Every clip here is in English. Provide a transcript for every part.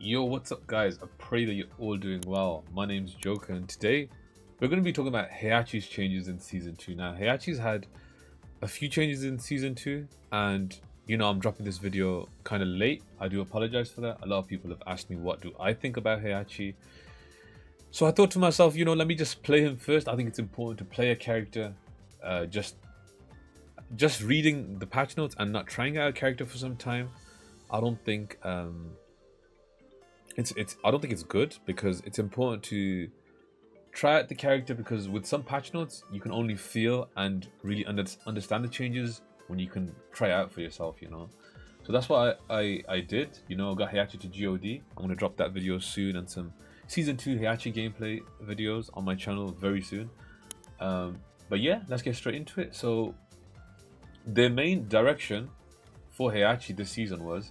Yo, what's up guys? I pray that you're all doing well. My name's JoKa and today we're going to be talking about Heihachi's changes in Season 2. Now, Heihachi's had a few changes in Season 2 and I'm dropping this video kind of late. I do apologize for that. A lot of people have asked me what do I think about Heihachi. So I thought to myself, let me just play him first. I think it's important to play a character just reading the patch notes and not trying out a character for some time. I don't think I don't think it's good because it's important to try out the character, because with some patch notes you can only feel and really understand the changes when you can try out for yourself, So that's what I did. I got Heihachi to GOD. I'm gonna drop that video soon and some Season 2 Heihachi gameplay videos on my channel very soon. But yeah, let's get straight into it. So their main direction for Heihachi this season was,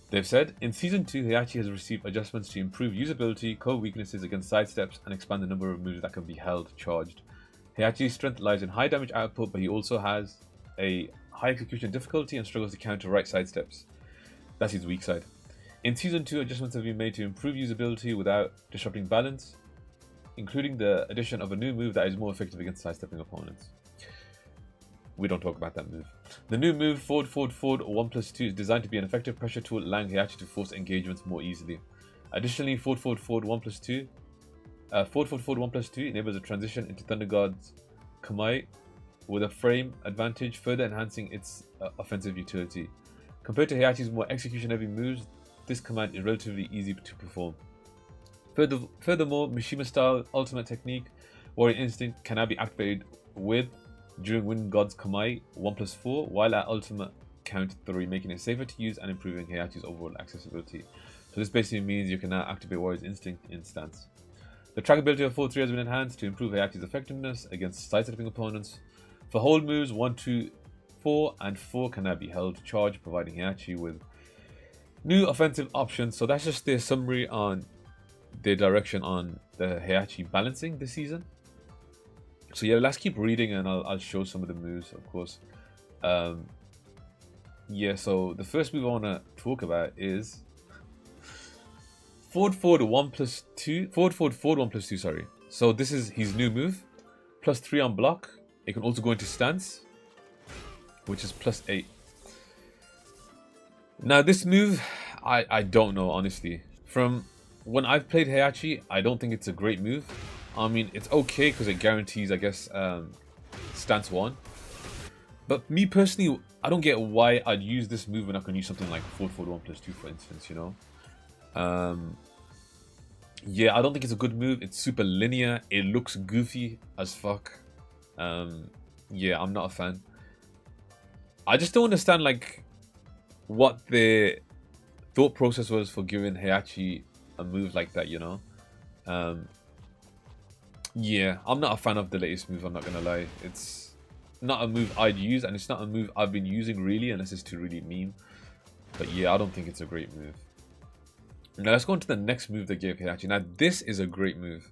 they've said, in Season 2, Heihachi has received adjustments to improve usability, cover weaknesses against sidesteps, and expand the number of moves that can be held charged. Heihachi's strength lies in high damage output, but he also has a high execution difficulty and struggles to counter right sidesteps. That's his weak side. In Season 2, adjustments have been made to improve usability without disrupting balance, including the addition of a new move that is more effective against sidestepping opponents. We don't talk about that move. The new move, forward, 1+2, is designed to be an effective pressure tool, allowing Heihachi to force engagements more easily. Additionally, forward, 1+2 enables a transition into Thunder God's Kamae with a frame advantage, further enhancing its offensive utility. Compared to Heihachi's more execution-heavy moves, this command is relatively easy to perform. Furthermore, Mishima-style ultimate technique, Warrior Instinct, can now be activated during Wind God's Kamae 1+4 while at ultimate count 3, making it safer to use and improving Heihachi's overall accessibility. So this basically means you can now activate Warrior's Instinct in stance. The trackability of 4-3 has been enhanced to improve Heihachi's effectiveness against sidestepping opponents. For hold moves, 1, 2, 4 and 4 can now be held charged, providing Heihachi with new offensive options. So that's just their summary on their direction on the Heihachi balancing this season. So yeah, let's keep reading and I'll show some of the moves, of course. Yeah, so the first move I want to talk about is forward 1+2. Forward 1+2, sorry. So this is his new move. +3 on block. It can also go into stance, which is +8. Now this move, I don't know, honestly. From when I've played Heihachi, I don't think it's a great move. I mean, it's okay because it guarantees, I guess, stance 1. But me personally, I don't get why I'd use this move when I can use something like forward 1+2, for instance, Yeah, I don't think it's a good move. It's super linear. It looks goofy as fuck. Yeah, I'm not a fan. I just don't understand, like, what the thought process was for giving Heihachi a move like that, Yeah, I'm not a fan of the latest move, I'm not gonna lie. It's not a move I'd use, and it's not a move I've been using really, unless it's to really meme. But yeah, I don't think it's a great move. Now let's go on to the next move they gave Heihachi. Now this is a great move,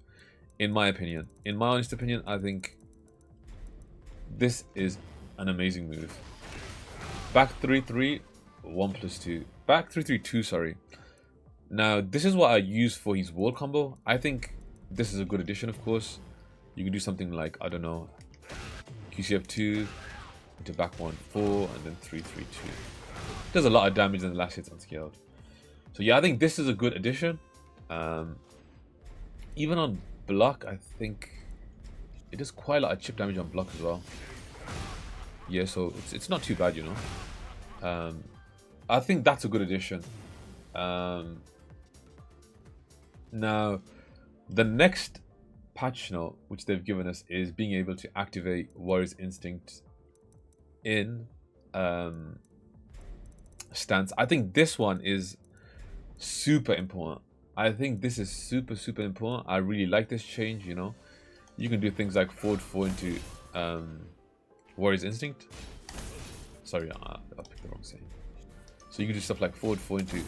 in my opinion. In my honest opinion, I think this is an amazing move. Back 3-3, 1+2. Back 3-3-2, sorry. Now this is what I use for his wall combo. I think this is a good addition, of course. You can do something like, I don't know, QCF2 into back 1-4 and then 3-3-2. Does a lot of damage and the last hit's unscaled. So yeah, I think this is a good addition. Even on block, I think it does quite a lot of chip damage on block as well. Yeah, so it's not too bad, I think that's a good addition. Now, the next patch note which they've given us is being able to activate Warrior's Instinct in stance. I think this one is super important. I think this is super important. I really like this change, You can do things like forward 4 into Warrior's Instinct. Sorry, I picked the wrong saying. So you can do stuff like forward 4 into...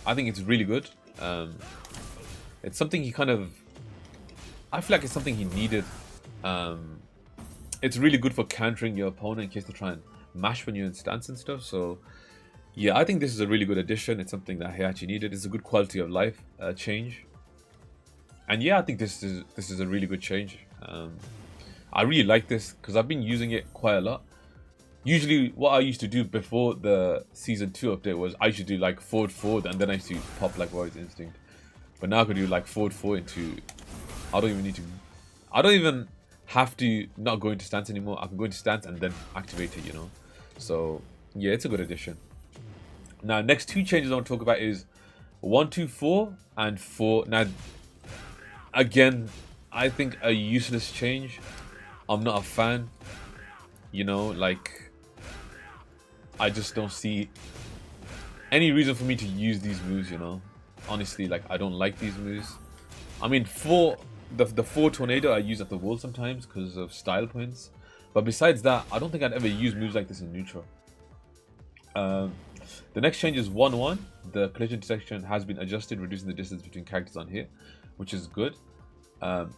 I think it's really good. It's something he kind of... I feel like it's something he needed. It's really good for countering your opponent in case they try and mash when you're in stance and stuff. So Yeah, I think this is a really good addition. It's something that Heihachi needed. It's a good quality of life change. And yeah, I think this is a really good change. I really like this because I've been using it quite a lot. Usually, what I used to do before the season 2 update was I used to do like forward, and then I used to pop like Warrior's Instinct. But now I can do like forward into. I don't even need to. I don't even have to not go into stance anymore. I can go into stance and then activate it. You know, so yeah, it's a good addition. Now, next 2 changes I want to talk about is 1, 2, 4 and 4. Now, again, I think a useless change. I'm not a fan. You know, like, I just don't see any reason for me to use these moves, you know. Honestly, like, I don't like these moves. I mean, the 4 tornado I use at the wall sometimes because of style points. But besides that, I don't think I'd ever use moves like this in neutral. The next change is 1-1. The collision detection has been adjusted, reducing the distance between characters on hit, which is good.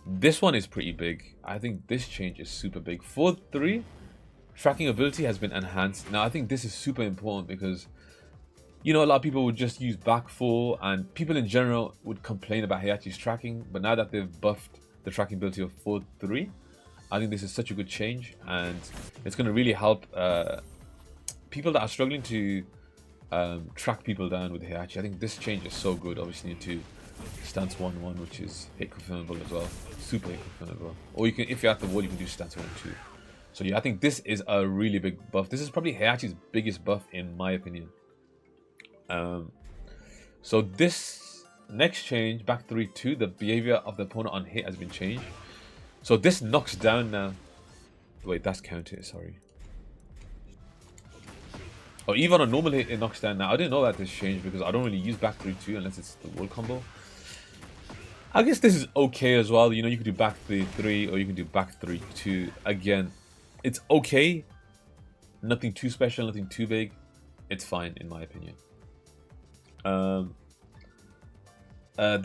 This one is pretty big. I think this change is super big. 4-3, tracking ability has been enhanced. Now, I think this is super important because, you know, a lot of people would just use back 4, and people in general would complain about Heihachi's tracking. But now that they've buffed the tracking ability of 4-3, I think this is such a good change, and it's going to really help people that are struggling to track people down with Heihachi. I think this change is so good. Obviously, into stance 1-1, which is hit confirmable as well, super hit confirmable. Or you can, if you're at the wall, you can do stance 1-2. So yeah, I think this is a really big buff. This is probably Heihachi's biggest buff in my opinion. So this next change, back 3-2, the behavior of the opponent on hit has been changed. So this knocks down now. Wait, that's counter. Sorry. Or even on normal hit, it knocks down. Now, I didn't know that this changed because I don't really use back 3-2 unless it's the wall combo. I guess this is okay as well. You know, you can do back 3-3 or you can do back 3-2. Again, it's okay. Nothing too special, nothing too big. It's fine in my opinion. The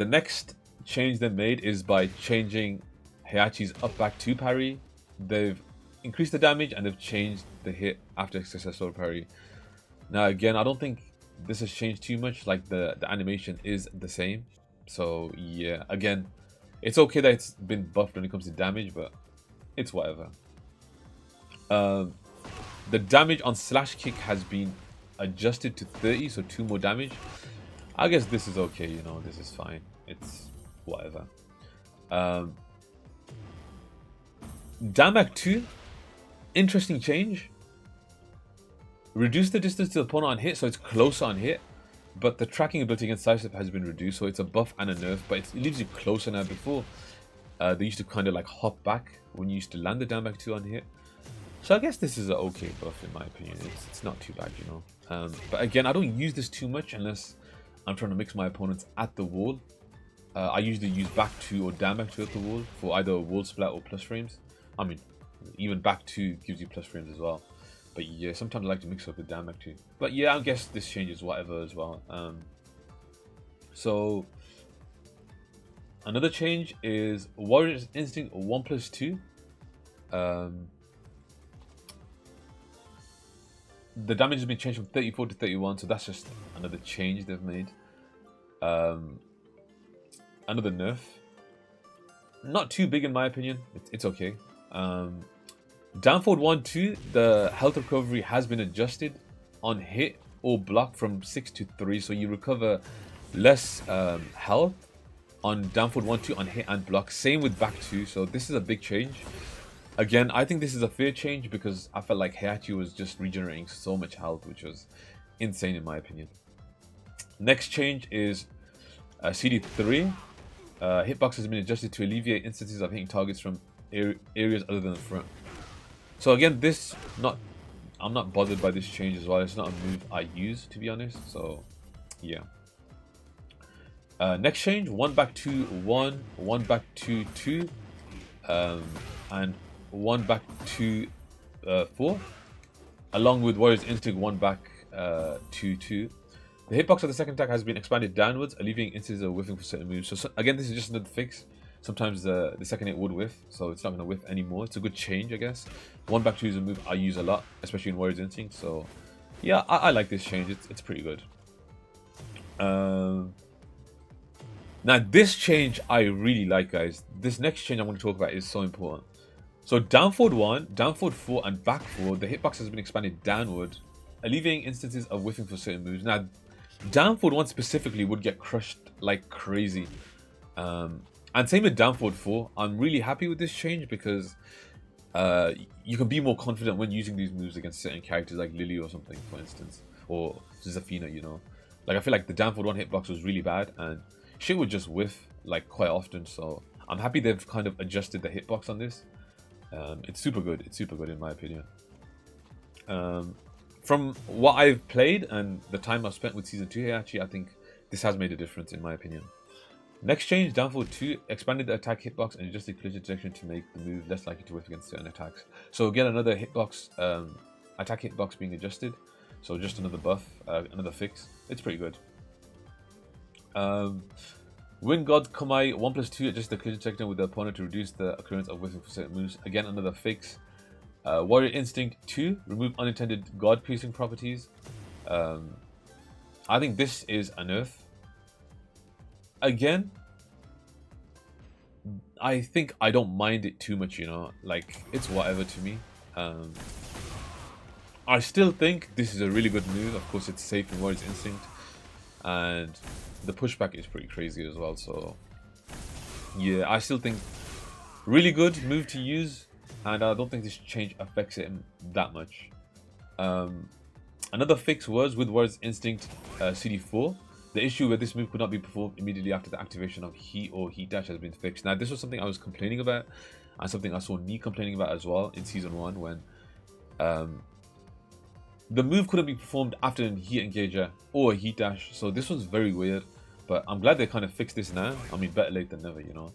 next change they made is by changing Heihachi's up back 2 parry. They've increased the damage and they've changed the hit after successful parry. Now again, I don't think this has changed too much. Like the animation is the same. So yeah, again, it's okay that it's been buffed when it comes to damage, but it's whatever. The damage on slash kick has been adjusted to 30, so 2 more damage. I guess this is okay, you know, this is fine. It's whatever. Damak 2, interesting change. Reduce the distance to the opponent on hit, so it's closer on hit. But the tracking ability against sidestep has been reduced, so it's a buff and a nerf, but it leaves you closer now. Before, they used to kind of like hop back when you used to land the Damak 2 on hit. So I guess this is an okay buff in my opinion. It's not too bad, you know. But again, I don't use this too much unless I'm trying to mix my opponents at the wall. I usually use back 2 or Damak 2 at the wall for either wall splat or plus frames. I mean, even back 2 gives you plus frames as well. But yeah, sometimes I like to mix up with Damak 2. But yeah, I guess this changes whatever as well. So another change is Warrior's Instinct 1+2. The damage has been changed from 34 to 31, so that's just another change they've made. Another nerf. Not too big in my opinion. It's okay. Down forward 1-2, the health recovery has been adjusted on hit or block from 6 to 3, so you recover less health on down forward 1-2 on hit and block. Same with back 2, so this is a big change. Again, I think this is a fair change because I felt like Heihachi was just regenerating so much health, which was insane in my opinion. Next change is CD3. Hitbox has been adjusted to alleviate instances of hitting targets from areas other than the front. So again, I'm not bothered by this change as well. It's not a move I use, to be honest. So yeah. Next change: 1 back 2 1, 1 back 2 2, and 1 back 2 4, along with Warrior's Instinct 1 back 2 2. The hitbox of the second attack has been expanded downwards, alleviating instances of whiffing for certain moves. So again, this is just another fix. Sometimes the second hit would whiff, so it's not going to whiff anymore. It's a good change, I guess. 1 back 2 is a move I use a lot, especially in Warrior's Instinct. So Yeah, I like this change. It's pretty good. Now this change I really like, guys. This next change I'm going to talk about is so important. So down forward 1, down forward 4, and back 4, the hitbox has been expanded downward, alleviating instances of whiffing for certain moves. Now, down forward 1 specifically would get crushed like crazy. And same with down forward 4. I'm really happy with this change because you can be more confident when using these moves against certain characters like Lily or something, for instance, or Zafina, you know. Like, I feel like the down forward 1 hitbox was really bad and shit would just whiff like quite often. So I'm happy they've kind of adjusted the hitbox on this. It's super good. It's super good in my opinion. From what I've played and the time I've spent with Season 2 Heihachi, I think this has made a difference in my opinion. Next change, down forward 2, expanded the attack hitbox and adjusted collision detection to make the move less likely to whiff against certain attacks. So again, another hitbox, attack hitbox being adjusted. So just another buff, another fix. It's pretty good. Wind God Kamai 1+2, adjust the collision detection with the opponent to reduce the occurrence of whiffing for certain moves. Again, another fix. Warrior Instinct 2, remove unintended God piercing properties. I think this is a nerf. Again, I think I don't mind it too much, you know, like it's whatever to me. I still think this is a really good move. Of course, it's safe in Warrior's Instinct, and the pushback is pretty crazy as well. So yeah, I still think really good move to use, and I don't think this change affects it that much. Another fix was with Warrior's Instinct CD4. The issue where this move could not be performed immediately after the activation of Heat or Heat Dash has been fixed. Now, this was something I was complaining about, and something I saw Nee complaining about as well in Season 1, when the move couldn't be performed after a Heat Engager or a Heat Dash. So this was very weird, but I'm glad they kind of fixed this now. I mean, better late than never, you know.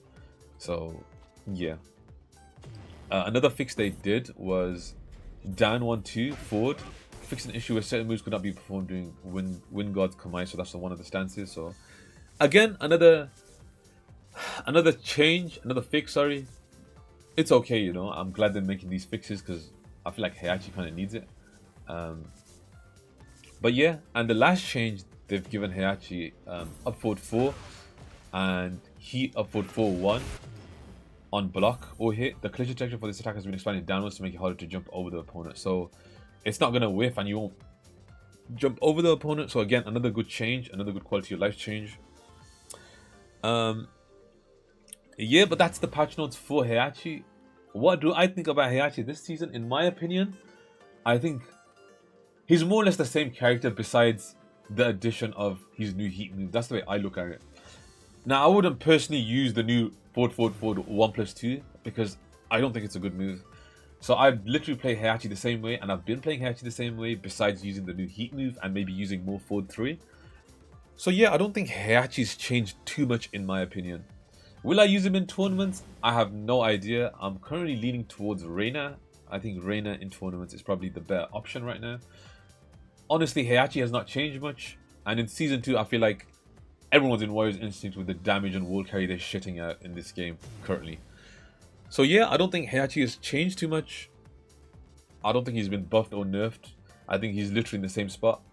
So, yeah. Another fix they did was down 1-2 forward. Fixed an issue where certain moves could not be performed during Wind God's Kamai, so that's one of the stances. So again, another change, another fix, sorry. It's okay, you know. I'm glad they're making these fixes because I feel like Heihachi kind of needs it. But yeah, and the last change they've given Heihachi, up forward 4 and Heat up forward 4-1 on block or hit. The collision detection for this attack has been expanded downwards to make it harder to jump over the opponent. So it's not going to whiff and you won't jump over the opponent. So again, another good change, another good quality of life change. Yeah, but that's the patch notes for Heihachi. What do I think about Heihachi this season? In my opinion, I think he's more or less the same character besides the addition of his new Heat move. That's the way I look at it. Now, I wouldn't personally use the new forward 1+2 because I don't think it's a good move. So I've literally played Heihachi the same way, and I've been playing Heihachi the same way besides using the new Heat move and maybe using more forward 3. So yeah, I don't think Heihachi's changed too much in my opinion. Will I use him in tournaments? I have no idea. I'm currently leaning towards Reina. I think Reina in tournaments is probably the better option right now. Honestly, Heihachi has not changed much, and in Season 2 I feel like everyone's in Warrior's Instinct with the damage and wall carry they're shitting out in this game currently. So yeah, I don't think Heihachi has changed too much. I don't think he's been buffed or nerfed. I think he's literally in the same spot.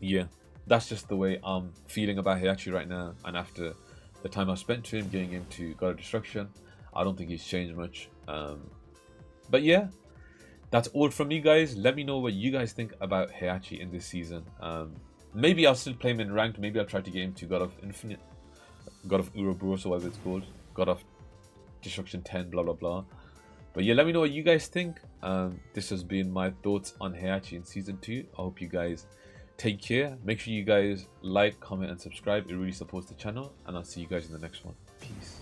Yeah, that's just the way I'm feeling about Heihachi right now. And after the time I've spent to him getting into God of Destruction, I don't think he's changed much. But yeah, that's all from me, guys. Let me know what you guys think about Heihachi in this season. Maybe I'll still play him in ranked. Maybe I'll try to get him to God of Infinite, God of Ouroboros or whatever it's called, God of Destruction 10, blah blah blah. But yeah, let me know what you guys think. This has been my thoughts on Heihachi in Season 2. I hope you guys take care. Make sure you guys like, comment and subscribe. It really supports the channel, and I'll see you guys in the next one. Peace.